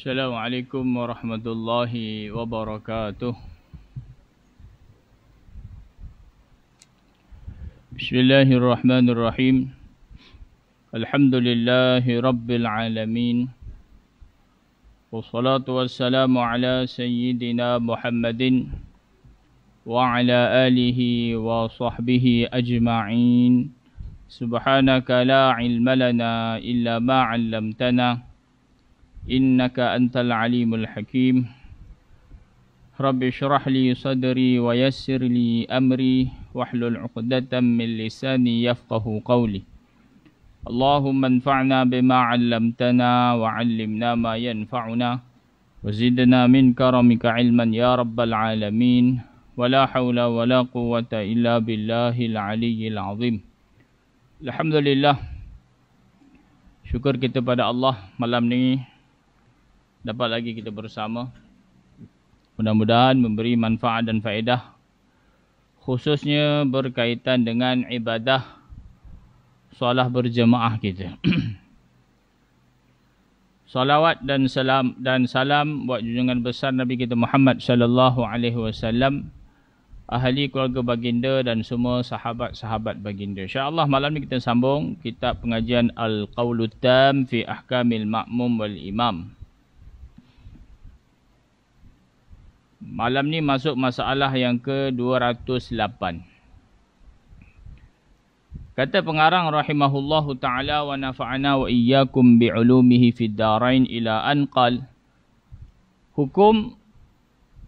Assalamualaikum warahmatullahi wabarakatuh. Bismillahirrahmanirrahim. Alhamdulillahi rabbil alamin. Wassalatu wassalamu ala sayyidina Muhammadin wa ala alihi wa sahbihi ajma'in. Subhanaka la ilma lana illa ma 'allamtana. Innaka antal alimul hakim. Rabbi syrah li sadri wa yassir li amri wahlul 'uqdatam min lisani yafqahu qawli. Allahumma anfa'na bima 'allamtana wa 'allimna ma yanfa'una wa zidna min karamika 'ilman ya rabbal alamin. Wa la hawla wa la quwwata illa billahil aliyyil 'azim. Alhamdulillah, syukur kita pada Allah, malam ni dapat lagi kita bersama. Mudah-mudahan memberi manfaat dan faedah, khususnya berkaitan dengan ibadah solat berjemaah kita. Salawat dan salam buat junjungan besar Nabi kita Muhammad sallallahu alaihi wasallam, ahli keluarga baginda dan semua sahabat-sahabat baginda. Insya-Allah malam ni kita sambung kitab pengajian Al-Qawlut Tam fi Ahkamil Ma'mum wal Imam. Malam ni masuk masalah yang ke-208. Kata pengarang rahimahullahu ta'ala wa nafa'ana wa iyyakum bi'ulumihi fid darain ila anqal. Hukum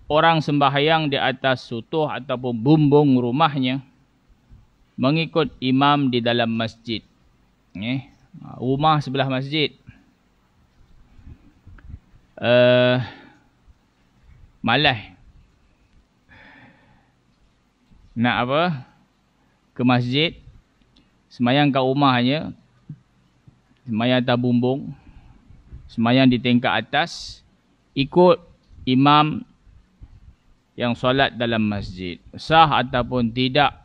orang sembahyang di atas sutuh ataupun bumbung rumahnya mengikut imam di dalam masjid. Rumah sebelah masjid. Malas nak apa? Ke masjid, semayang kat rumahnya, semayang atas bumbung, semayang di tingkat atas, ikut imam yang solat dalam masjid. Sah ataupun tidak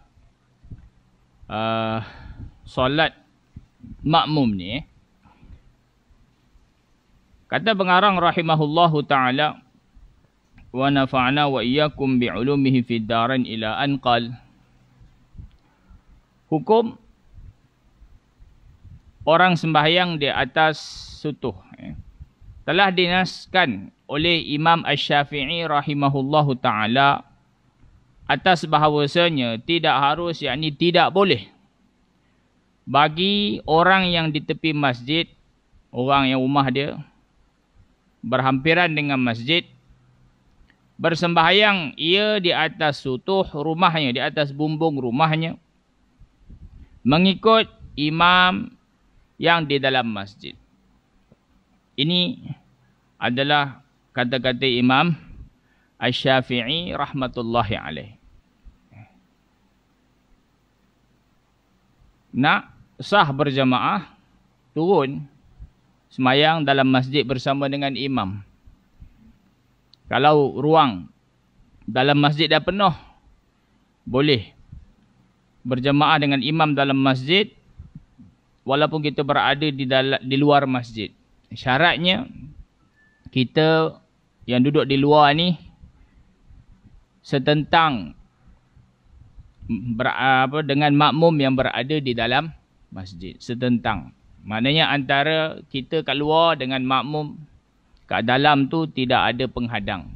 solat makmum ni. Kata pengarang rahimahullahu ta'ala wa nafa'na wa iyyakum bi'ulumihi fid darain ila anqal. Hukum orang sembahyang di atas sutuh telah dinaskan oleh Imam Asy-Syafi'i rahimahullahu ta'ala atas bahawasanya tidak harus, yakni tidak boleh bagi orang yang di tepi masjid, orang yang rumah dia berhampiran dengan masjid, bersembahyang ia di atas sutuh rumahnya, di atas bumbung rumahnya, mengikut imam yang di dalam masjid. Ini adalah kata-kata Imam Asy-Syafi'i rahmatullahi alaih. Nak sah berjamaah, turun semayang dalam masjid bersama dengan imam. Kalau ruang dalam masjid dah penuh, boleh berjamaah dengan imam dalam masjid walaupun kita berada di luar masjid. Syaratnya kita yang duduk di luar ni setentang dengan makmum yang berada di dalam masjid. Setentang. Maknanya antara kita kat luar dengan makmum kat dalam tu tidak ada penghadang.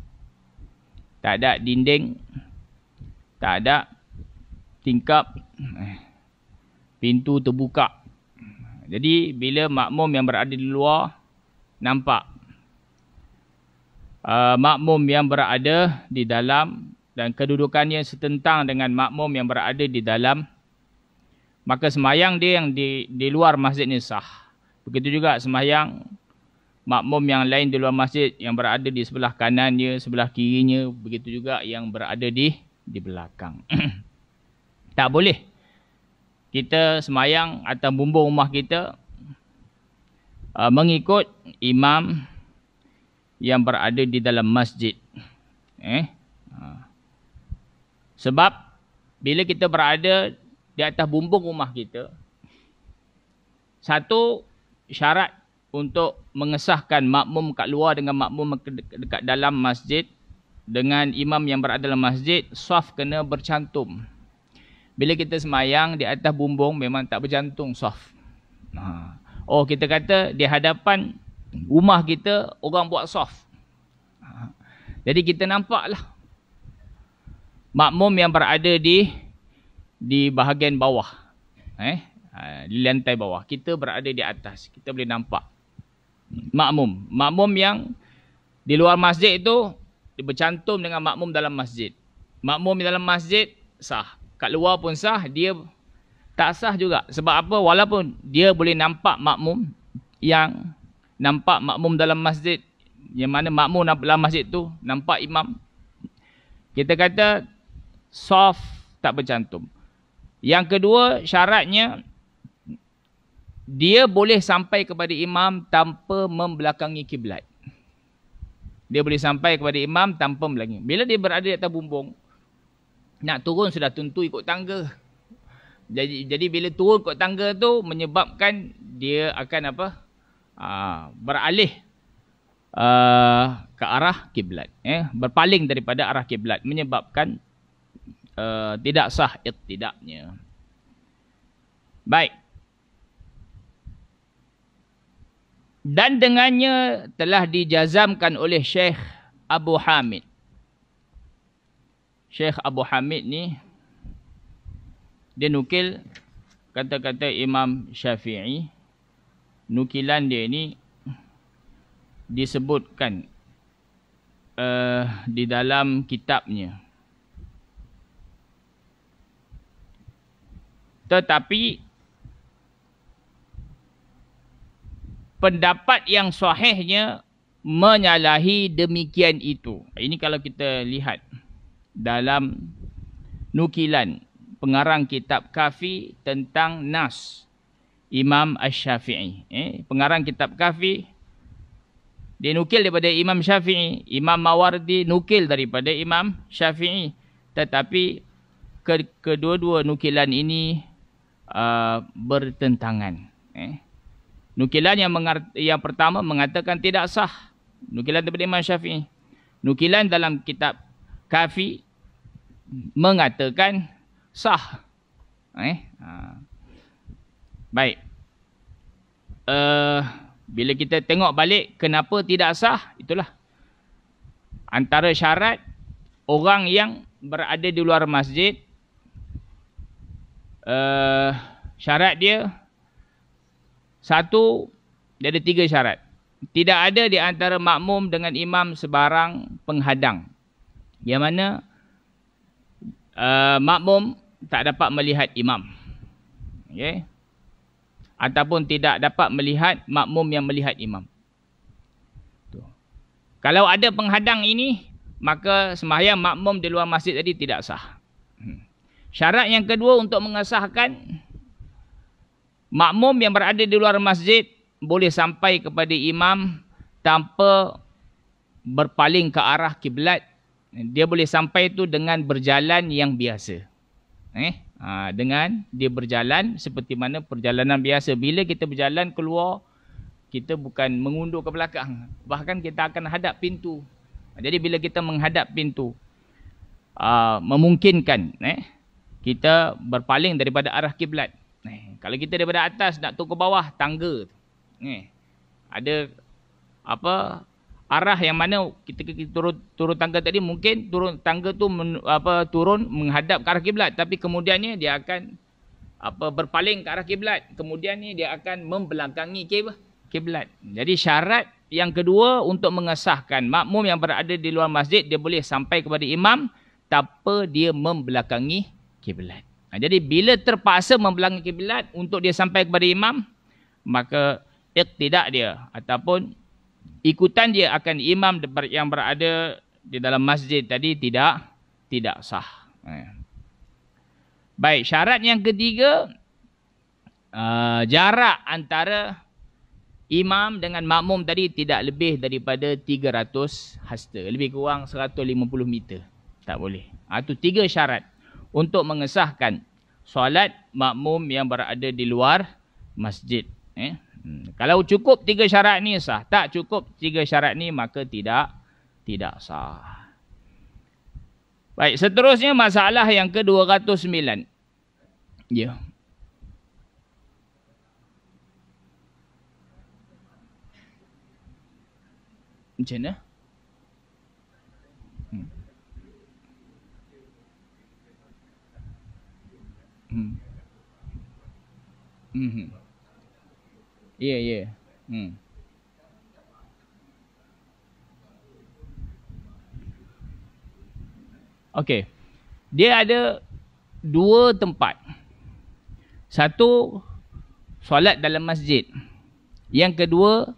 Tak ada dinding. Tak ada tingkap. Pintu terbuka. Jadi bila makmum yang berada di luar nampak makmum yang berada di dalam dan kedudukannya setentang dengan makmum yang berada di dalam, maka sembahyang dia yang di luar masjid ni sah. Begitu juga sembahyang makmum yang lain di luar masjid yang berada di sebelah kanannya, sebelah kirinya, begitu juga yang berada di belakang. Tak boleh kita sembahyang atas bumbung rumah kita mengikut imam yang berada di dalam masjid. Sebab bila kita berada di atas bumbung rumah kita, satu syarat untuk mengesahkan makmum kat luar dengan makmum dekat dalam masjid dengan imam yang berada dalam masjid, saf kena bercantum. Bila kita semayang di atas bumbung memang tak bercantum saf. Oh, kita kata di hadapan rumah kita orang buat saf. Jadi kita nampaklah makmum yang berada di bahagian bawah. Di lantai bawah. Kita berada di atas. Kita boleh nampak makmum. Makmum yang di luar masjid itu dia bercantum dengan makmum dalam masjid. Makmum dalam masjid sah. Kat luar pun sah, dia tak sah juga. Sebab apa? Walaupun dia boleh nampak makmum yang nampak makmum dalam masjid, yang mana makmum dalam masjid tu nampak imam, kita kata saf tak bercantum. Yang kedua, syaratnya dia boleh sampai kepada imam tanpa membelakangi kiblat. Dia boleh sampai kepada imam tanpa membelakangi. Bila dia berada di atas bumbung, nak turun sudah tentu ikut tangga. Jadi bila turun ikut tangga tu menyebabkan dia akan apa? Beralih ke arah kiblat. Berpaling daripada arah kiblat. Menyebabkan tidak sah iqtidaknya. Baik. Dan dengannya telah dijazamkan oleh Syekh Abu Hamid. Syekh Abu Hamid ni, dia nukil kata-kata Imam Syafi'i. Nukilan dia ni disebutkan di dalam kitabnya. Tetapi pendapat yang sahihnya menyalahi demikian itu. Ini kalau kita lihat dalam nukilan pengarang kitab Kafi tentang Nas, Imam Asy-Syafi'i. Pengarang kitab Kafi, dia nukil daripada Imam Syafi'i. Imam Mawardi nukil daripada Imam Syafi'i. Tetapi kedua-dua nukilan ini bertentangan. Nukilan yang pertama mengatakan tidak sah. Nukilan daripada Imam Syafi'i. Nukilan dalam kitab Kafi mengatakan sah. Baik. Bila kita tengok balik kenapa tidak sah, itulah antara syarat orang yang berada di luar masjid. Syarat dia, satu, dia ada 3 syarat. Tidak ada di antara makmum dengan imam sebarang penghadang, yang mana makmum tak dapat melihat imam. Okay? Ataupun tidak dapat melihat makmum yang melihat imam. Kalau ada penghadang ini, maka sembahyang makmum di luar masjid tadi tidak sah. Syarat yang kedua untuk mengesahkan, makmum yang berada di luar masjid boleh sampai kepada imam tanpa berpaling ke arah kiblat. Dia boleh sampai itu dengan berjalan yang biasa. Dengan dia berjalan seperti mana perjalanan biasa. Bila kita berjalan keluar, kita bukan mengundur ke belakang. Bahkan kita akan hadap pintu. Jadi bila kita menghadap pintu, memungkinkan kita berpaling daripada arah kiblat. Kalau kita daripada atas nak turun ke bawah, tangga tu. Ada apa arah yang mana kita turun tangga tadi, mungkin turun tangga tu turun menghadap ke arah kiblat, tapi kemudiannya dia akan berpaling ke arah kiblat. Kemudiannya dia akan membelakangi kiblat. Jadi syarat yang kedua untuk mengesahkan makmum yang berada di luar masjid, dia boleh sampai kepada imam tanpa dia membelakangi kiblat. Jadi bila terpaksa membelakangi kiblat untuk dia sampai kepada imam, maka iqtidak dia ataupun ikutan dia akan imam yang berada di dalam masjid tadi tidak sah. Baik, syarat yang ketiga, jarak antara imam dengan makmum tadi tidak lebih daripada 300 hasta, lebih kurang 150 meter. Tak boleh. Itu 3 syarat untuk mengesahkan solat makmum yang berada di luar masjid. Kalau cukup 3 syarat ni sah. Tak cukup 3 syarat ni maka tidak sah. Baik, seterusnya masalah yang ke-209. Ya. Macam mana? Ya. Okey. Dia ada 2 tempat. Satu, solat dalam masjid. Yang kedua,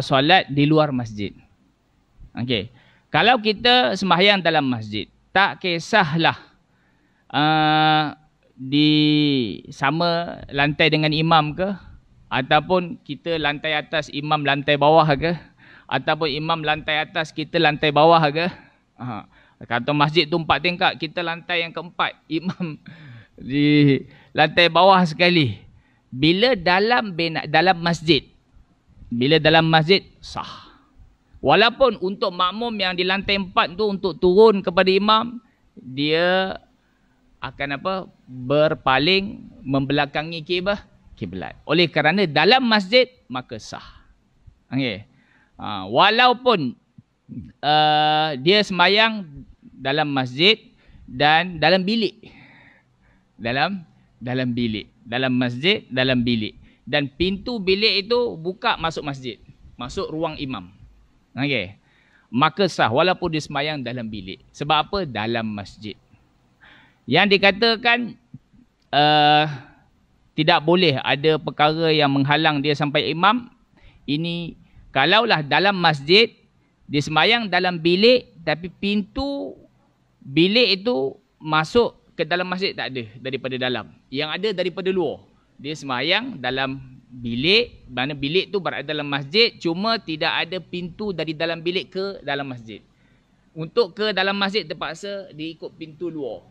solat di luar masjid. Okey. Kalau kita sembahyang dalam masjid, tak kisahlah di sama lantai dengan imam ke, ataupun kita lantai atas, imam lantai bawah ke, ataupun imam lantai atas, kita lantai bawah ke. Kata masjid tu 4 tingkat, kita lantai yang keempat, imam di lantai bawah sekali. Bila dalam masjid, sah. Walaupun untuk makmum yang di lantai 4 tu, untuk turun kepada imam, dia akan berpaling membelakangi kiblat. Oleh kerana dalam masjid maka sah. Okey. Walaupun dia sembahyang dalam masjid dan dalam bilik. Dalam bilik. Dalam masjid, dalam bilik. Dan pintu bilik itu buka masuk masjid. Masuk ruang imam. Okey. Maka sah walaupun dia sembahyang dalam bilik. Sebab apa? Dalam masjid. Yang dikatakan tidak boleh ada perkara yang menghalang dia sampai imam. Ini kalaulah dalam masjid, dia sembahyang dalam bilik, tapi pintu bilik itu masuk ke dalam masjid tak ada daripada dalam. Yang ada daripada luar. Dia sembahyang dalam bilik, mana bilik tu berada dalam masjid, cuma tidak ada pintu dari dalam bilik ke dalam masjid. Untuk ke dalam masjid terpaksa diikut pintu luar.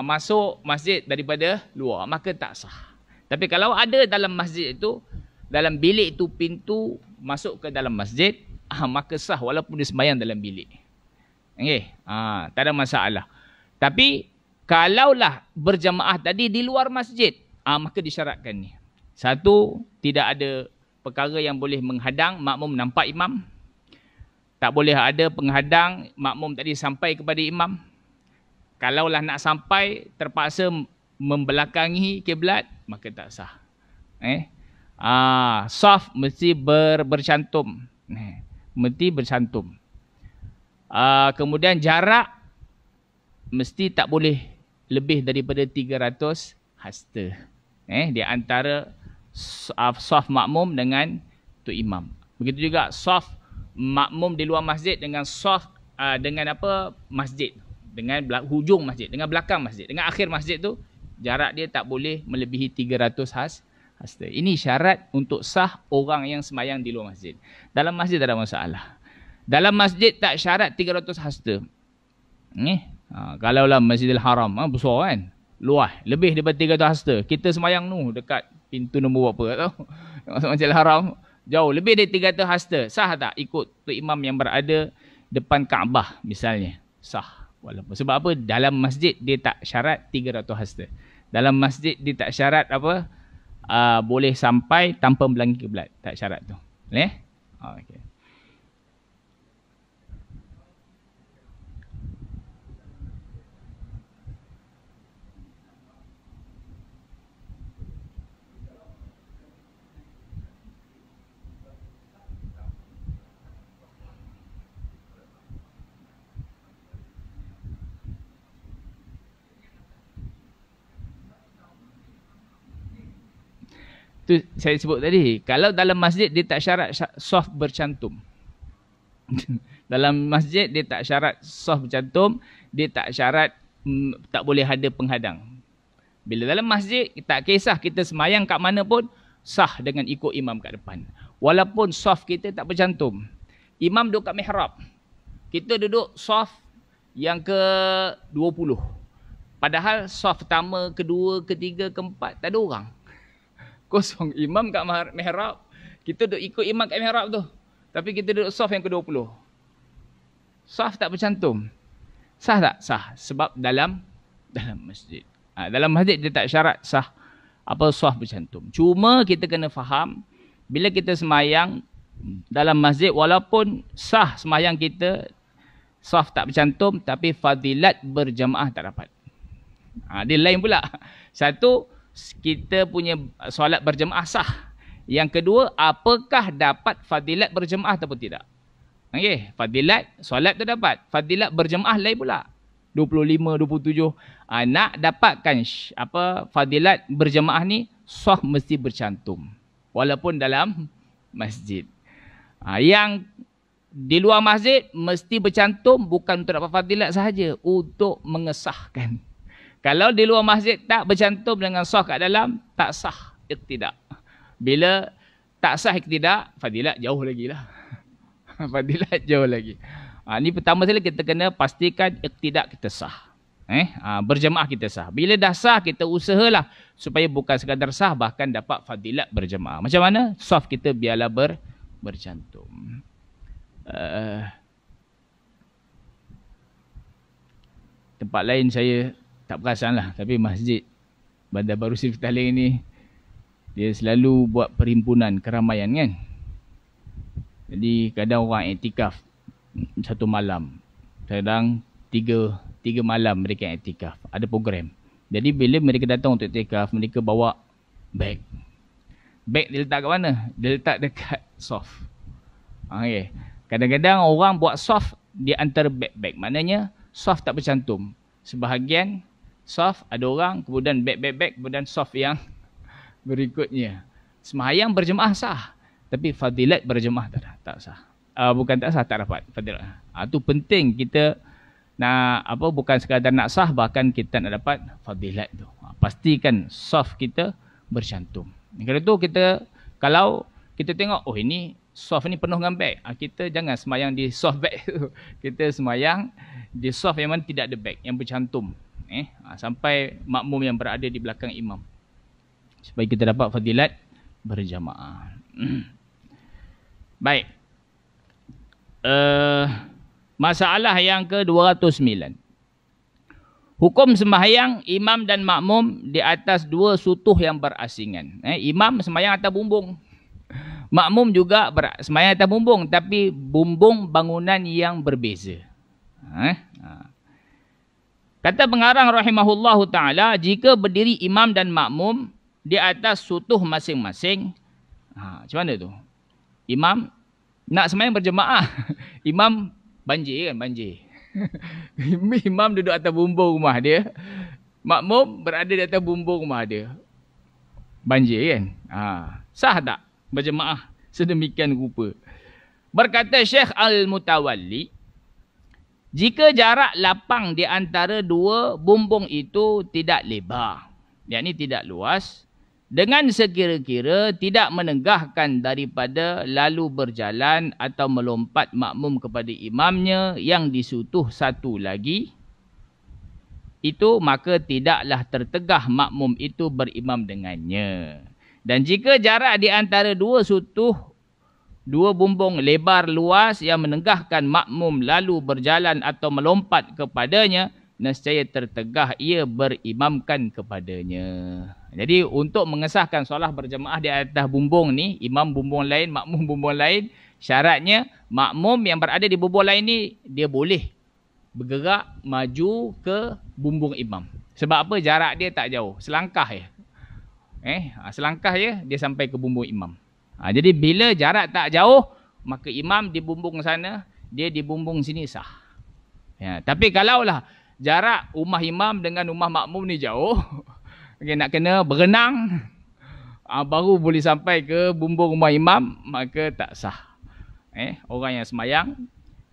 Masuk masjid daripada luar, maka tak sah. Tapi kalau ada dalam masjid itu, dalam bilik itu pintu masuk ke dalam masjid, maka sah walaupun dia sembahyang dalam bilik. Okey, tak ada masalah. Tapi kalaulah berjamaah tadi di luar masjid, maka disyaratkan ni. Satu, tidak ada perkara yang boleh menghadang makmum nampak imam. Tak boleh ada penghadang makmum tadi sampai kepada imam. Kalaulah nak sampai terpaksa membelakangi kiblat, maka tak sah. Saf mesti bercantum. Mesti bercantum. Kemudian jarak mesti tak boleh lebih daripada 300 hasta. Di antara saf makmum dengan tu imam. Begitu juga saf makmum di luar masjid dengan saf dengan masjid. Dengan hujung masjid, dengan belakang masjid, dengan akhir masjid tu, jarak dia tak boleh melebihi 300 hasta. Ini syarat untuk sah orang yang sembahyang di luar masjid. Dalam masjid tak ada masalah. Dalam masjid tak syarat 300 hasta. Kalaulah Masjidil Haram, besar kan? Luas, lebih daripada 300 hasta. Kita sembahyang tu dekat pintu nombor berapa tahu. Masuk Masjidil Haram, jauh lebih dari 300 hasta. Sah tak ikut tu imam yang berada depan Kaabah misalnya? Sah. Walaupun sebab apa? Dalam masjid dia tak syarat 300 hasta. Dalam masjid dia tak syarat boleh sampai tanpa melanggar kiblat. Tak syarat tu. Boleh? Okey. Tu saya sebut tadi, kalau dalam masjid dia tak syarat saf bercantum. Dalam masjid dia tak syarat saf bercantum, dia tak syarat tak boleh ada penghadang. Bila dalam masjid, tak kisah kita semayang kat mana pun, sah dengan ikut imam kat depan. Walaupun saf kita tak bercantum. Imam duduk kat mihrab. Kita duduk saf yang ke-20. Padahal saf pertama, kedua, ketiga, keempat, tak ada orang. kosong. Imam kat mihrab. Kita duduk ikut imam kat mihrab tu. Tapi kita duduk saf yang ke-20. Saf tak bercantum. Sah tak? Sah. Sebab dalam masjid. Dalam masjid dia tak syarat sah apa saf bercantum. Cuma kita kena faham, bila kita semayang dalam masjid, walaupun sah semayang kita, saf tak bercantum, tapi fadilat berjamaah tak dapat. Dia lain pula. Satu, kita punya solat berjamaah sah. Yang kedua, apakah dapat fadilat berjamaah ataupun tidak? Okey, fadilat solat tu dapat. Fadilat berjamaah lain pula. 25, 27. Nak dapatkan fadilat berjamaah ni, saf mesti bercantum. Walaupun dalam masjid. Yang di luar masjid mesti bercantum bukan untuk dapat fadilat sahaja, untuk mengesahkan. Kalau di luar masjid tak bercantum dengan sah kat dalam, tak sah iqtidak. Bila tak sah iqtidak, fadilat jauh lagi lah. Fadilat jauh lagi. Ni pertama sekali kita kena pastikan iqtidak kita sah. Berjamaah kita sah. Bila dah sah, kita usahalah supaya bukan sekadar sah, bahkan dapat fadilat berjamaah. Macam mana? Saf kita biarlah bercantum. Tempat lain saya tak perasan lah. Tapi masjid Bandar Baru Seri Petaling ni, dia selalu buat perhimpunan keramaian kan. Jadi kadang orang iktikaf satu malam. Kadang tiga malam mereka iktikaf. Ada program. Jadi bila mereka datang untuk iktikaf, mereka bawa beg. Beg dia letak kat mana? Dia letak dekat soft. Okay. Kadang-kadang orang buat soft di antara beg-beg. Maknanya soft tak bercantum. Sebahagian soft ada orang, kemudian beg-beg, kemudian soft yang berikutnya. Sembahyang berjemaah sah. Tapi fadilat berjemaah tak sah. Bukan tak sah, tak dapat fadilat. Itu penting kita nak bukan sekadar nak sah, bahkan kita nak dapat fadilat tu. Pastikan soft kita bercantum. Kalau tu kalau kita tengok, ini soft ni penuh dengan beg. Kita jangan semayang di soft beg tu. Kita semayang di soft yang mana tidak ada beg, yang bercantum. Sampai makmum yang berada di belakang imam. Supaya kita dapat fadilat berjamaah. Baik. Masalah yang ke-209. Hukum sembahyang imam dan makmum di atas dua sutuh yang berasingan. Imam sembahyang atas bumbung. Makmum juga sembahyang atas bumbung, tapi bumbung bangunan yang berbeza. Kata pengarang rahimahullahu ta'ala, jika berdiri imam dan makmum di atas sutuh masing-masing, macam mana tu? Imam nak sembahyang berjemaah. Imam banjir kan? Banjir. Imam duduk atas bumbung rumah dia. Makmum berada di atas bumbung rumah dia. Banjir kan? Sah tak berjemaah sedemikian rupa? Berkata Syekh Al-Mutawalli, jika jarak lapang di antara dua bumbung itu tidak lebar, yakni tidak luas, dengan sekira-kira tidak menegahkan daripada lalu berjalan atau melompat makmum kepada imamnya yang disutuh satu lagi, itu maka tidaklah tertegah makmum itu berimam dengannya. Dan jika jarak di antara dua bumbung lebar luas yang menegahkan makmum lalu berjalan atau melompat kepadanya, nescaya tertegah ia berimamkan kepadanya. Jadi untuk mengesahkan solat berjemaah di atas bumbung ni, imam bumbung lain, makmum bumbung lain, syaratnya makmum yang berada di bumbung lain ni, dia boleh bergerak maju ke bumbung imam. Sebab apa? Jarak dia tak jauh. Selangkah je. Selangkah je dia sampai ke bumbung imam. Jadi bila jarak tak jauh, maka imam di bumbung sana, dia di bumbung sini sah. Tapi kalaulah jarak rumah imam dengan rumah makmum ni jauh, nak kena berenang baru boleh sampai ke bumbung rumah imam, maka tak sah. Orang yang sembahyang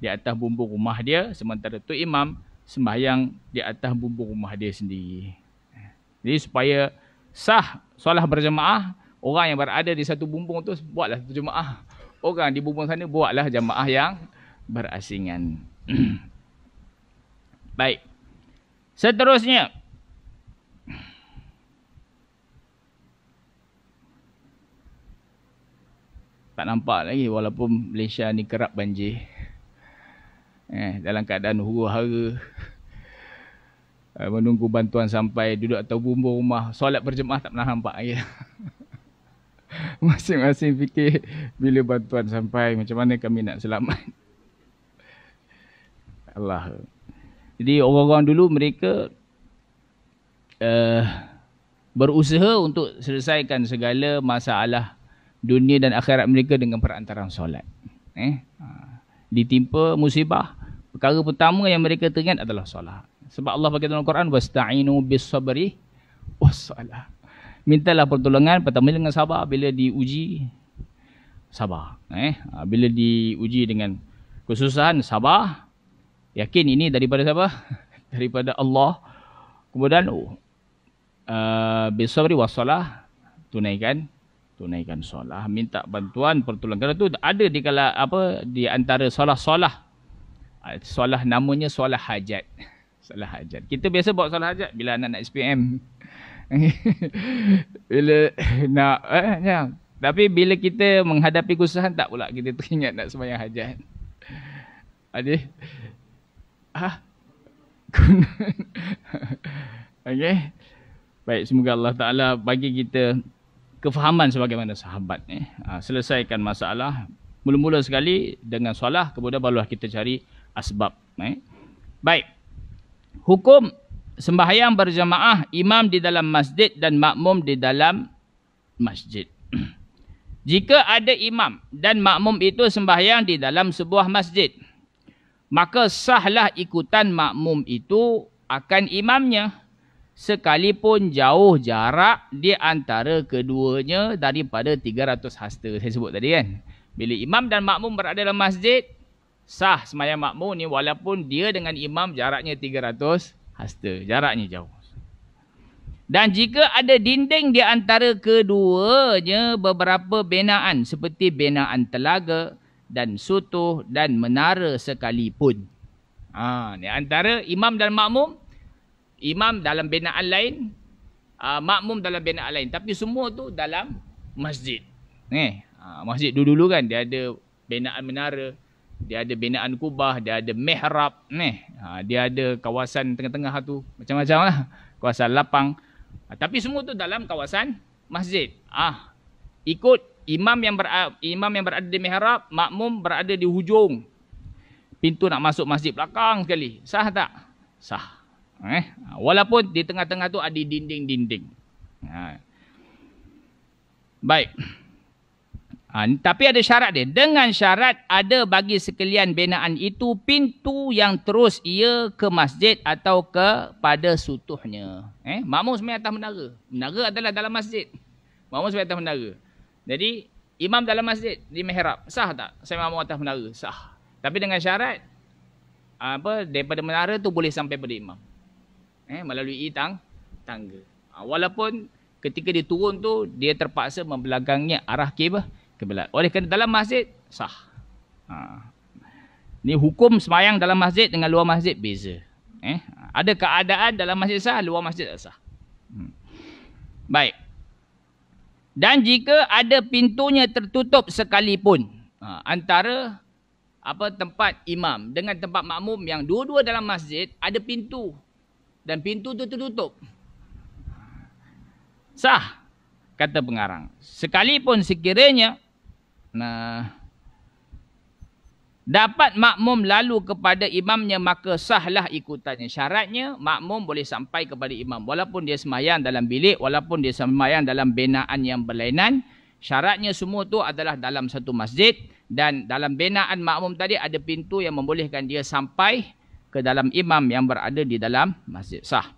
di atas bumbung rumah dia, sementara tu imam sembahyang di atas bumbung rumah dia sendiri. Jadi supaya sah solat berjemaah, orang yang berada di satu bumbung tu buatlah satu jemaah. Orang di bumbung sana buatlah jemaah yang berasingan. Baik. Seterusnya, tak nampak lagi walaupun Malaysia ni kerap banjir. Dalam keadaan huru-hara. Menunggu bantuan sampai, duduk atas bumbung rumah, solat berjemaah tak pernah nampak lagi. Masing-masing fikir bila bantuan sampai, macam mana kami nak selamat. Allah. Jadi orang-orang dulu mereka berusaha untuk selesaikan segala masalah dunia dan akhirat mereka dengan perantaraan solat. Ditimpa musibah, perkara pertama yang mereka teringat adalah solat. Sebab Allah berkata dalam Al-Quran, wasta'inu bis-sabri was-salah. Mintalah pertolongan pertama dengan sabar. Bila diuji, sabar. Bila diuji dengan kesusahan, sabar. Yakin ini daripada siapa? Daripada Allah. Kemudian bis-sabri was-salah, tunaikan solat, minta bantuan, pertolongan. Itu ada di antara solat-solat. Solat namanya solat hajat. Solat hajat. Kita biasa buat solat hajat bila anak nak SPM. Bila nak tapi bila kita menghadapi kesusahan tak pula kita teringat nak sembahyang hajat. Adik. Okey. Baik, semoga Allah Taala bagi kita kefahaman sebagaimana sahabat. Selesaikan masalah mula-mula sekali dengan solat, kemudian barulah kita cari asbab. Baik. Hukum sembahyang berjamaah, imam di dalam masjid dan makmum di dalam masjid. Jika ada imam dan makmum itu sembahyang di dalam sebuah masjid, maka sahlah ikutan makmum itu akan imamnya, sekalipun jauh jarak di antara keduanya daripada 300 hasta. Saya sebut tadi kan. Bila imam dan makmum berada dalam masjid, sah sembahyang makmum ni walaupun dia dengan imam jaraknya 300 hasta. Jaraknya jauh. Dan jika ada dinding di antara keduanya beberapa binaan seperti binaan telaga dan sutuh dan menara sekalipun. Ni antara imam dan makmum. Imam dalam binaan lain, makmum dalam binaan lain. Tapi semua tu dalam masjid. Masjid dulu-dulu kan dia ada binaan menara, dia ada binaan kubah, dia ada mihrab, dia ada kawasan tengah-tengah tu, macam-macam lah. Kawasan lapang. Tapi semua tu dalam kawasan masjid. Ikut imam yang berada di mihrab, makmum berada di hujung. Pintu nak masuk masjid belakang sekali. Sah tak? Sah. Walaupun di tengah-tengah tu ada dinding-dinding. Baik. Tapi ada syarat dia. Dengan syarat ada bagi sekalian binaan itu pintu yang terus ia ke masjid atau kepada sutuhnya. Makmum sembahyang atas menara. Menara adalah dalam masjid. Makmum sembahyang atas menara. Jadi imam dalam masjid di mihrab. Sah tak? Saya makmum atas menara. Sah. Tapi dengan syarat daripada menara tu boleh sampai pada imam. Melalui tangga. Walaupun ketika dia turun tu dia terpaksa membelakangnya arah kiblat. Oleh kerana dalam masjid sah. Ni hukum sembahyang dalam masjid dengan luar masjid beza. Ada keadaan dalam masjid sah, luar masjid tak sah. Baik. Dan jika ada pintunya tertutup sekalipun, antara tempat imam dengan tempat makmum yang dua-dua dalam masjid ada pintu dan pintu tu tertutup, sah, kata pengarang. Sekalipun sekiranya dapat makmum lalu kepada imamnya, maka sahlah ikutannya. Syaratnya makmum boleh sampai kepada imam walaupun dia sembahyang dalam bilik, walaupun dia sembahyang dalam binaan yang berlainan. Syaratnya semua tu adalah dalam satu masjid, dan dalam binaan makmum tadi ada pintu yang membolehkan dia sampai ke dalam imam yang berada di dalam masjid. Sah.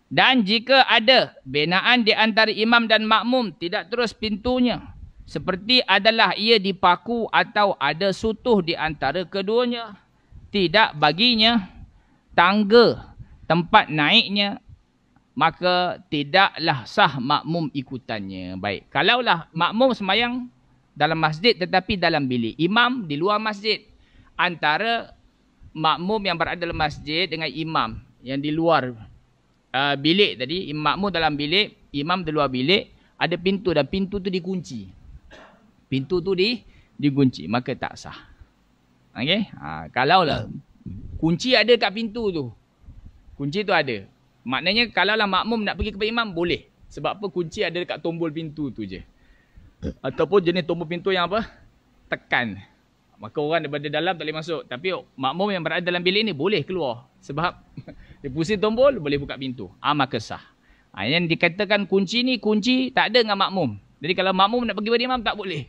Dan jika ada binaan di antara imam dan makmum tidak terus pintunya, seperti adalah ia dipaku atau ada sutuh di antara keduanya, tidak baginya tangga tempat naiknya, maka tidaklah sah makmum ikutannya. Baik, kalaulah makmum sembahyang dalam masjid tetapi dalam bilik, imam di luar masjid, antara makmum yang berada dalam masjid dengan imam yang di luar bilik tadi, makmum dalam bilik, imam di luar bilik, ada pintu dan pintu tu dikunci. pintu tu dikunci, maka tak sah. Okey? Kalau lah kunci ada kat pintu tu. Kunci tu ada. Maknanya kalau lah makmum nak pergi kepada imam, boleh. Sebab apa? Kunci ada dekat tombol pintu tu je. Ataupun jenis tombol pintu yang apa? Tekan. Maka orang daripada dalam tak boleh masuk. Tapi makmum yang berada dalam bilik ni boleh keluar. Sebab dia pusing tombol, boleh buka pintu. Maka sah. Yang dikatakan kunci ni, kunci tak ada dengan makmum. Jadi kalau makmum nak pergi kepada imam, tak boleh.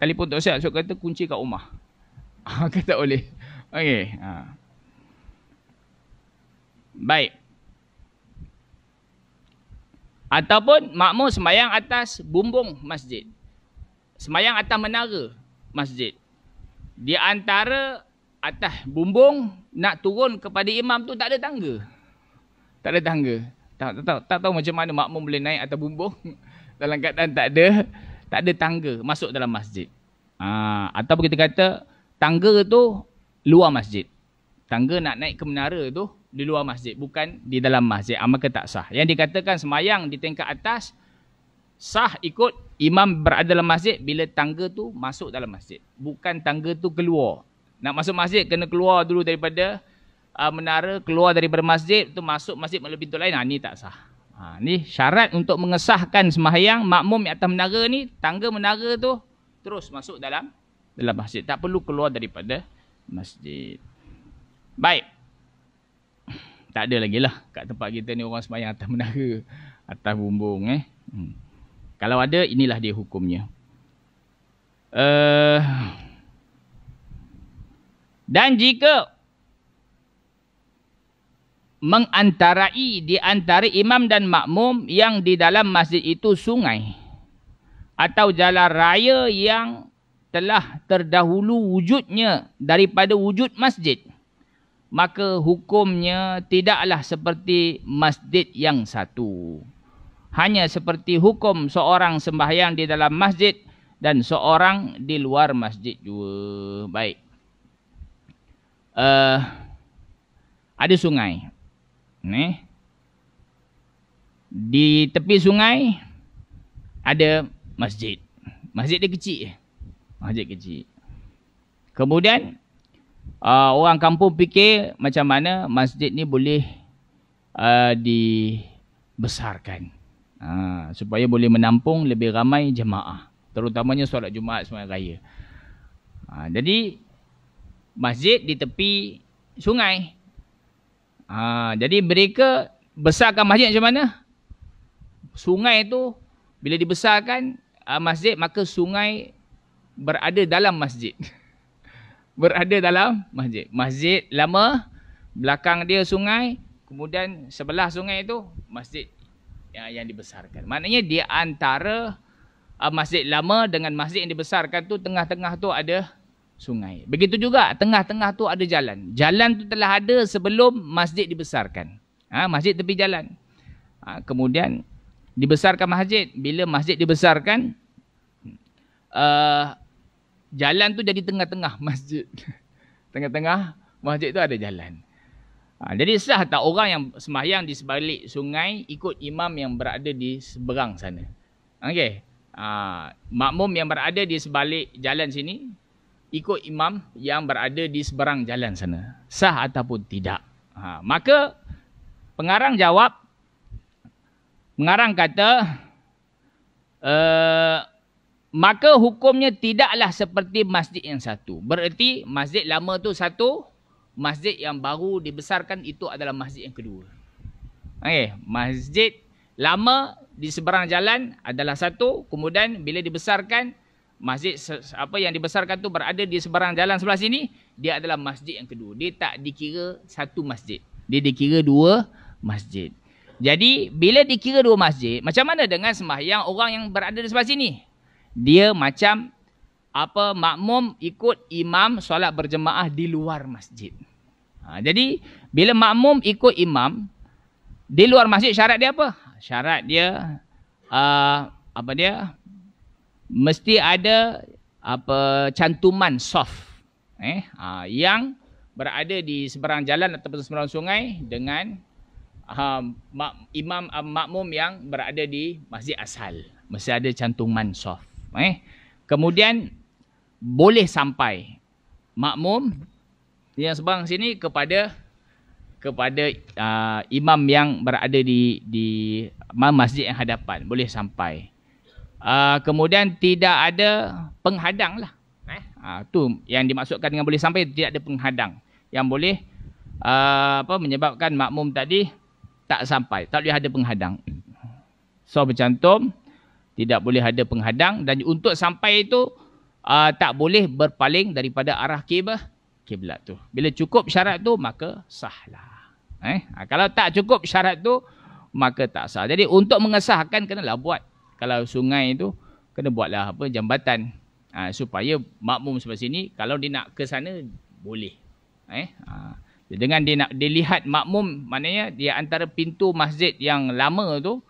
Telefon Tok Syed, Syed kata kunci kat rumah. Maka tak boleh. Okey. Baik. Ataupun makmum sembahyang atas bumbung masjid. Sembahyang atas menara masjid. Di antara atas bumbung nak turun kepada imam tu tak ada tangga. Tak ada tangga. Tak tahu macam mana makmum boleh naik atas bumbung dalam keadaan tak ada tangga masuk dalam masjid. Ataupun kita kata tangga tu luar masjid. Tangga nak naik ke menara tu di luar masjid, bukan di dalam masjid. Maka tak sah. Yang dikatakan sembahyang di tingkat atas sah ikut imam berada dalam masjid bila tangga tu masuk dalam masjid, bukan tangga tu keluar. Nak masuk masjid kena keluar dulu daripada menara, keluar daripada masjid tu masuk masjid melalui pintu lain. Ni tak sah. Ni syarat untuk mengesahkan sembahyang makmum yang atas menara ni, tangga menara tu terus masuk dalam masjid, tak perlu keluar daripada masjid. Baik. Tak ada lagi lah kat tempat kita ni orang sembahyang atas menara, atas bumbung. Kalau ada, inilah dia hukumnya. Dan jika mengantarai di antara imam dan makmum yang di dalam masjid itu sungai atau jalan raya yang telah terdahulu wujudnya daripada wujud masjid, maka hukumnya tidaklah seperti masjid yang satu. Hanya seperti hukum seorang sembahyang di dalam masjid dan seorang di luar masjid juga. Baik. Ada sungai. Di tepi sungai ada masjid. Masjid dia kecil. Masjid kecil. Kemudian orang kampung fikir macam mana masjid ni boleh dibesarkan supaya boleh menampung lebih ramai jemaah, terutamanya solat Jumaat, sembahyang raya. Jadi masjid di tepi sungai. Jadi mereka besarkan masjid macam mana? Sungai tu bila dibesarkan masjid, maka sungai berada dalam masjid. Berada dalam masjid. Masjid lama, belakang dia sungai, kemudian sebelah sungai itu masjid yang dibesarkan. Maknanya di antara masjid lama dengan masjid yang dibesarkan tu, tengah-tengah tu ada sungai. Begitu juga tengah-tengah tu ada jalan. Jalan tu telah ada sebelum masjid dibesarkan. Masjid tepi jalan. Kemudian dibesarkan masjid. Bila masjid dibesarkan, jalan tu jadi tengah-tengah masjid. Tengah-tengah masjid tu ada jalan. Jadi sah tak orang yang sembahyang di sebalik sungai ikut imam yang berada di seberang sana? Okey. Makmum yang berada di sebalik jalan sini ikut imam yang berada di seberang jalan sana. Sah ataupun tidak? Maka pengarang jawab, pengarang kata maka hukumnya tidaklah seperti masjid yang satu. Bererti masjid lama tu satu, masjid yang baru dibesarkan itu adalah masjid yang kedua. Masjid lama di seberang jalan adalah satu, kemudian bila dibesarkan, masjid apa yang dibesarkan tu berada di seberang jalan sebelah sini, dia adalah masjid yang kedua. Dia tak dikira satu masjid, dia dikira dua masjid. Jadi bila dikira dua masjid, macam mana dengan sembahyang orang yang berada di sebelah sini? Dia macam makmum ikut imam solat berjemaah di luar masjid. Jadi bila makmum ikut imam di luar masjid, syarat dia apa? Syarat dia mesti ada cantuman soft yang berada di seberang jalan atau seberang sungai dengan makmum yang berada di masjid asal. Mesti ada cantuman soft. Kemudian boleh sampai makmum yang seberang sini kepada imam yang berada di masjid yang hadapan, boleh sampai. Kemudian tidak ada penghadang lah. Tu yang dimaksudkan dengan boleh sampai, tidak ada penghadang yang boleh menyebabkan makmum tadi tak sampai, tak boleh ada penghadang. So bercantum tidak boleh ada penghadang, dan untuk sampai itu tak boleh berpaling daripada arah kiblat tu. Bila cukup syarat tu maka sahlah. Kalau tak cukup syarat tu maka tak sah. Jadi untuk mengesahkan kenalah buat. Kalau sungai tu kena buatlah jambatan supaya makmum sebelah sini kalau dia nak ke sana boleh. Dengan dia nak dilihat makmum, maknanya dia antara pintu masjid yang lama tu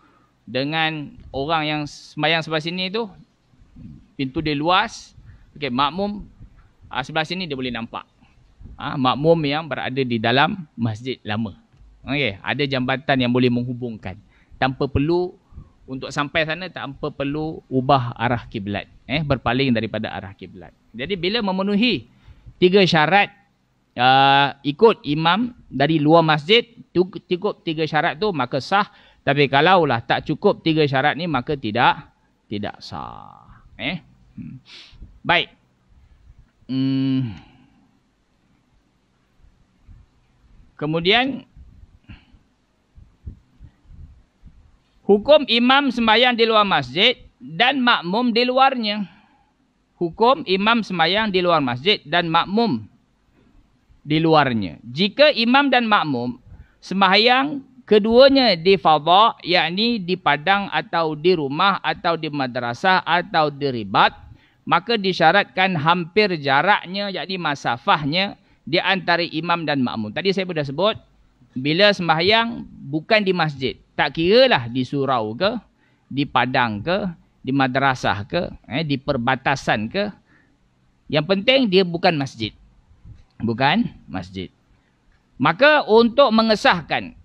dengan orang yang sembahyang sebelah sini tu, pintu dia luas. Okey, makmum sebelah sini dia boleh nampak makmum yang berada di dalam masjid lama. Okey, ada jambatan yang boleh menghubungkan tanpa perlu untuk sampai sana, tanpa perlu ubah arah kiblat, berpaling daripada arah kiblat. Jadi bila memenuhi 3 syarat, ikut imam dari luar masjid, cukup 3 syarat tu maka sah. Tapi kalaulah tak cukup 3 syarat ni maka tidak sah. Baik. Kemudian hukum imam sembahyang di luar masjid dan makmum di luarnya. Hukum imam sembahyang di luar masjid dan makmum di luarnya. Jika imam dan makmum sembahyang keduanya di fadha, yakni di padang atau di rumah atau di madrasah atau di ribat, maka disyaratkan hampir jaraknya, yakni masafahnya di antara imam dan makmum. Tadi saya sudah sebut, bila sembahyang bukan di masjid, tak kiralah di surau ke, di padang ke, di madrasah ke, di perbatasan ke, yang penting dia bukan masjid. Bukan masjid. Maka untuk mengesahkan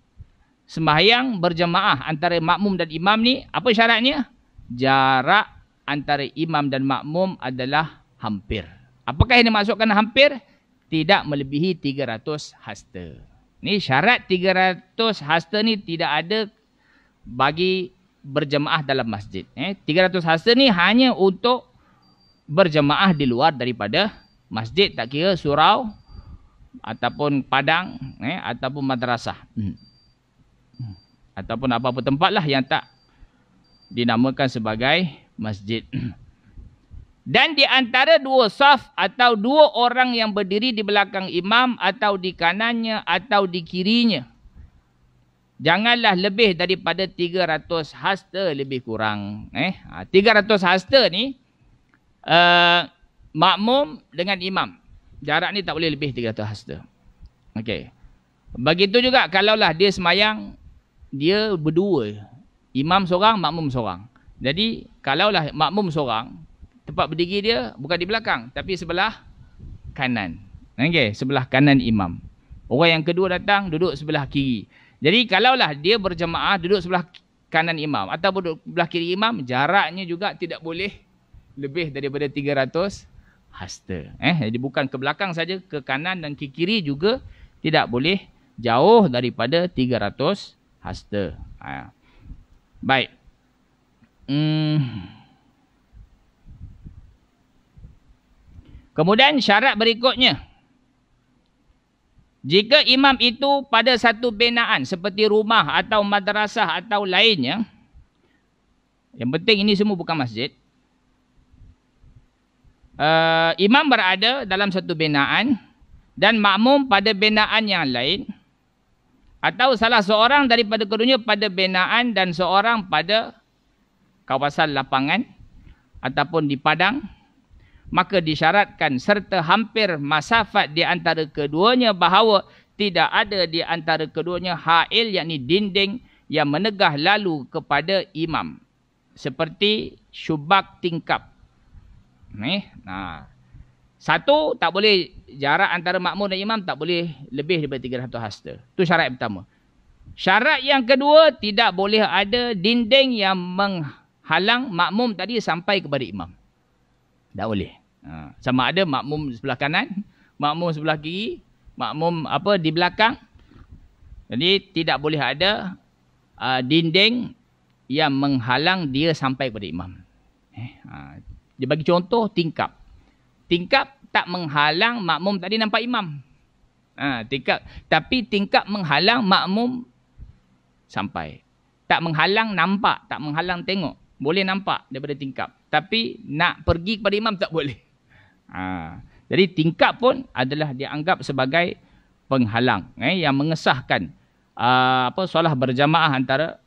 sembahyang berjemaah antara makmum dan imam ni, apa syaratnya? Jarak antara imam dan makmum adalah hampir. Apakah yang dimaksudkan hampir? Tidak melebihi 300 hasta. Ni syarat 300 hasta ni tidak ada bagi berjemaah dalam masjid. 300 hasta ni hanya untuk berjemaah di luar daripada masjid, tak kira surau ataupun padang, ataupun madrasah, ataupun apa-apa tempat lah yang tak dinamakan sebagai masjid. Dan di antara 2 saf atau 2 orang yang berdiri di belakang imam atau di kanannya atau di kirinya, janganlah lebih daripada 300 hasta lebih kurang. 300 hasta ni makmum dengan imam. Jarak ni tak boleh lebih 300 hasta. Okey. Begitu juga kalaulah dia semayang, dia berdua. Imam seorang, makmum seorang. Jadi kalaulah makmum seorang, tempat berdiri dia bukan di belakang, tapi sebelah kanan. Okey, sebelah kanan imam. Orang yang kedua datang, duduk sebelah kiri. Jadi kalaulah dia berjemaah duduk sebelah kanan imam atau duduk sebelah kiri imam, jaraknya juga tidak boleh lebih daripada 300 hasta. Jadi bukan ke belakang saja, ke kanan dan ke kiri juga tidak boleh jauh daripada 300 hasta. Baik. Kemudian syarat berikutnya. Jika imam itu pada satu binaan seperti rumah atau madrasah atau lainnya, yang penting ini semua bukan masjid. Imam berada dalam satu binaan dan makmum pada binaan yang lain, atau salah seorang daripada keduanya pada binaan dan seorang pada kawasan lapangan ataupun di padang, maka disyaratkan serta hampir masafat di antara keduanya bahawa tidak ada di antara keduanya hail, yakni dinding yang menegah lalu kepada imam, seperti syubak tingkap. Satu, tak boleh jarak antara makmum dan imam tak boleh lebih daripada 300 hasta. Itu syarat yang pertama. Syarat yang kedua, tidak boleh ada dinding yang menghalang makmum tadi sampai kepada imam. Tak boleh. Sama ada makmum sebelah kanan, makmum sebelah kiri, makmum di belakang. Jadi tidak boleh ada dinding yang menghalang dia sampai kepada imam. Dia bagi contoh tingkap. Tingkap tak menghalang makmum tadi nampak imam. Tingkap, tapi tingkap menghalang makmum sampai. Tak menghalang nampak, tak menghalang tengok. Boleh nampak daripada tingkap. Tapi nak pergi kepada imam tak boleh. Jadi tingkap pun adalah dianggap sebagai penghalang yang mengesahkan solah berjamaah antara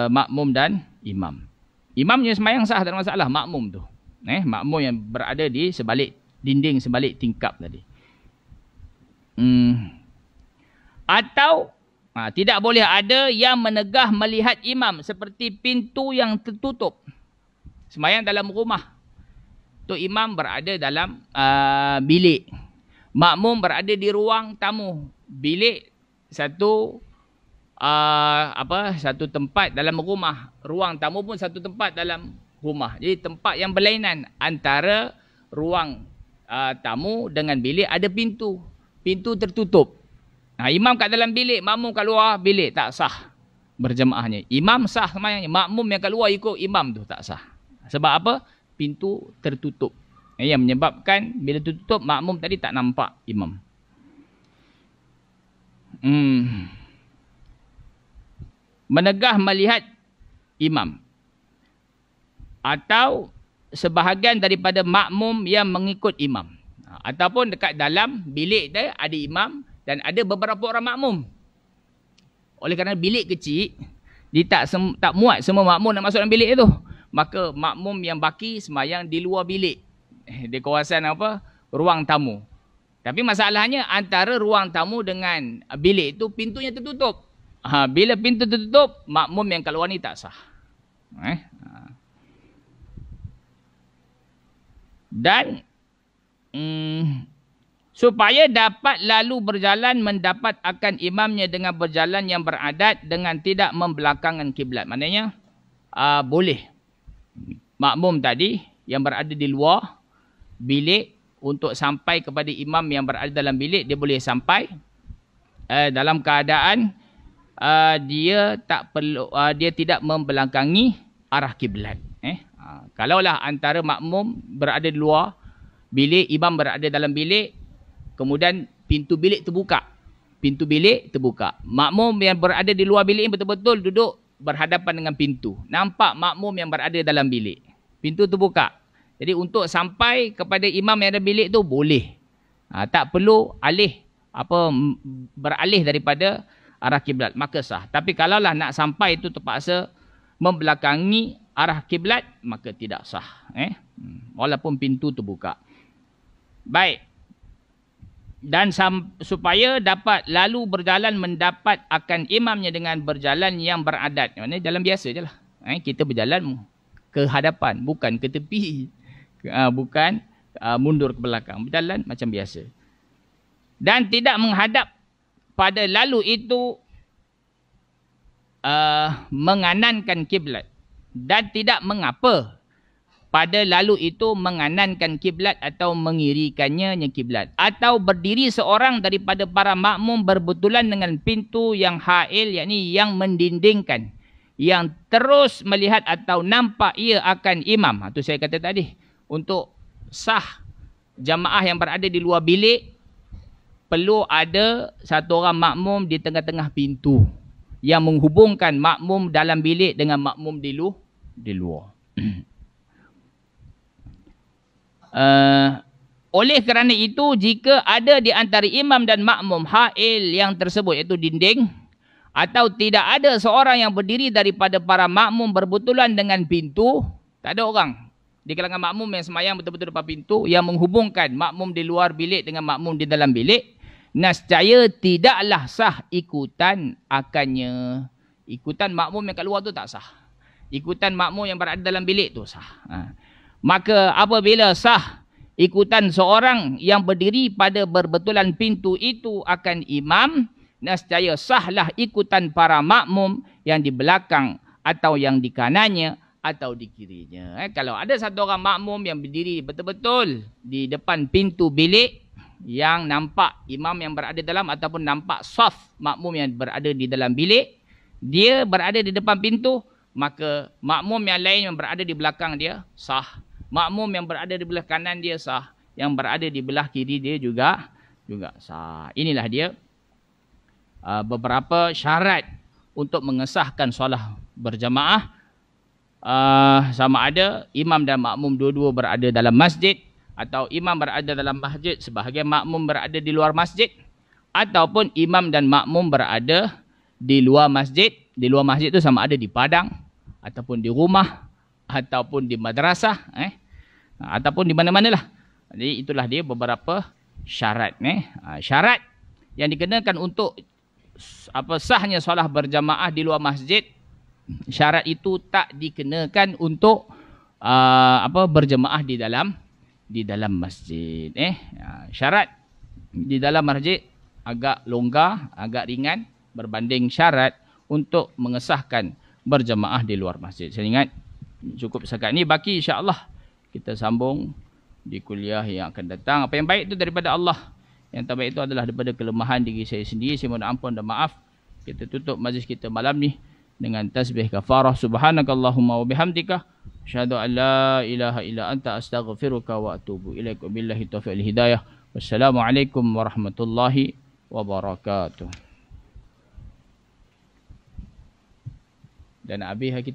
makmum dan imam. Imamnya sembahyang sah, tak ada masalah. Makmum tu, makmum yang berada di sebalik dinding, sebalik tingkap tadi. Atau tidak boleh ada yang menegah melihat imam seperti pintu yang tertutup. Sembahyang dalam rumah. Tu imam berada dalam bilik. Makmum berada di ruang tamu. Bilik satu satu tempat dalam rumah. Ruang tamu pun satu tempat dalam rumah. Jadi tempat yang berlainan antara ruang tamu dengan bilik ada pintu. Pintu tertutup. Imam kat dalam bilik, makmum kat luar bilik, tak sah berjemaahnya. Imam sah sembahyangnya, makmum yang kat luar ikut imam tu tak sah. Sebab apa? Pintu tertutup. Yang menyebabkan bila tertutup, makmum tadi tak nampak imam. Menegah melihat imam. Atau sebahagian daripada makmum yang mengikut imam. Ataupun dekat dalam bilik dia ada imam dan ada beberapa orang makmum. Oleh kerana bilik kecil, dia tak muat semua makmum nak masuk dalam bilik itu. Maka makmum yang baki sembahyang di luar bilik. Di kawasan ruang tamu. Tapi masalahnya antara ruang tamu dengan bilik itu pintunya tertutup. Bila pintu tertutup, makmum yang kat luar ni tak sah. Dan supaya dapat lalu berjalan mendapat akan imamnya dengan berjalan yang beradat dengan tidak membelakangkan kiblat. Maknanya boleh makmum tadi yang berada di luar bilik untuk sampai kepada imam yang berada dalam bilik, dia boleh sampai dalam keadaan dia tidak membelakangi arah kiblat. Kalaulah antara makmum berada di luar bilik, imam berada dalam bilik, kemudian pintu bilik terbuka. Pintu bilik terbuka. Makmum yang berada di luar bilik betul-betul duduk berhadapan dengan pintu. Nampak makmum yang berada dalam bilik. Pintu terbuka. Jadi untuk sampai kepada imam yang ada bilik tu boleh. Tak perlu beralih daripada arah kiblat, maka sah. Tapi kalaulah nak sampai itu terpaksa membelakangi arah kiblat, maka tidak sah. Walaupun pintu terbuka. Baik. Dan supaya dapat lalu berjalan mendapat akan imamnya dengan berjalan yang beradat. Maksudnya jalan biasa je lah. Kita berjalan ke hadapan, bukan ke tepi. Bukan mundur ke belakang. Berjalan macam biasa. Dan tidak menghadap pada lalu itu menganankan kiblat. Dan tidak mengapa pada lalu itu menganankan kiblat atau mengirikannya kiblat. Atau berdiri seorang daripada para makmum berbetulan dengan pintu yang hail, yakni yang mendindingkan, yang terus melihat atau nampak ia akan imam. Itu saya kata tadi. Untuk sah jamaah yang berada di luar bilik, perlu ada satu orang makmum di tengah-tengah pintu yang menghubungkan makmum dalam bilik dengan makmum di luar. Oleh kerana itu, jika ada di antara imam dan makmum hail yang tersebut, iaitu dinding, atau tidak ada seorang yang berdiri daripada para makmum berbetulan dengan pintu, tak ada orang di kalangan makmum yang sembahyang betul-betul depan pintu yang menghubungkan makmum di luar bilik dengan makmum di dalam bilik, nescaya tidaklah sah ikutan akannya. Ikutan makmum yang kat luar tu tak sah. Ikutan makmum yang berada dalam bilik tu sah. Maka apabila sah ikutan seorang yang berdiri pada berbetulan pintu itu akan imam, nescaya sahlah ikutan para makmum yang di belakang atau yang di kanannya atau di kirinya. Kalau ada satu orang makmum yang berdiri betul-betul di depan pintu bilik yang nampak imam yang berada dalam ataupun nampak saf makmum yang berada di dalam bilik, dia berada di depan pintu, maka makmum yang lain yang berada di belakang dia sah. Makmum yang berada di belah kanan dia sah. Yang berada di belah kiri dia juga sah. Inilah dia beberapa syarat untuk mengesahkan solat berjamaah. Sama ada imam dan makmum dua-dua berada dalam masjid, atau imam berada dalam masjid sebahagian makmum berada di luar masjid, ataupun imam dan makmum berada di luar masjid. Di luar masjid itu sama ada di padang, ataupun di rumah, ataupun di madrasah, ataupun di mana-manalah. Jadi itulah dia beberapa syarat. Syarat yang dikenakan untuk sahnya solat berjamaah di luar masjid, syarat itu tak dikenakan untuk berjemaah di dalam masjid. Syarat di dalam masjid agak longgar, agak ringan berbanding syarat untuk mengesahkan berjemaah di luar masjid. Saya ingat cukup setakat ini. Baki insya-Allah kita sambung di kuliah yang akan datang. Apa yang baik itu daripada Allah, yang tak baik itu adalah daripada kelemahan diri saya sendiri. Saya mohon ampun dan maaf. Kita tutup majlis kita malam ni dengan tasbih kafarah. Subhanakallahumma wa bihamdika asyhadu an la ilaha illa anta astaghfiruka wa atubu ilaik. Wabillahi taufiq wal hidayah. Wassalamualaikum warahmatullahi wabarakatuh. Dan habis kita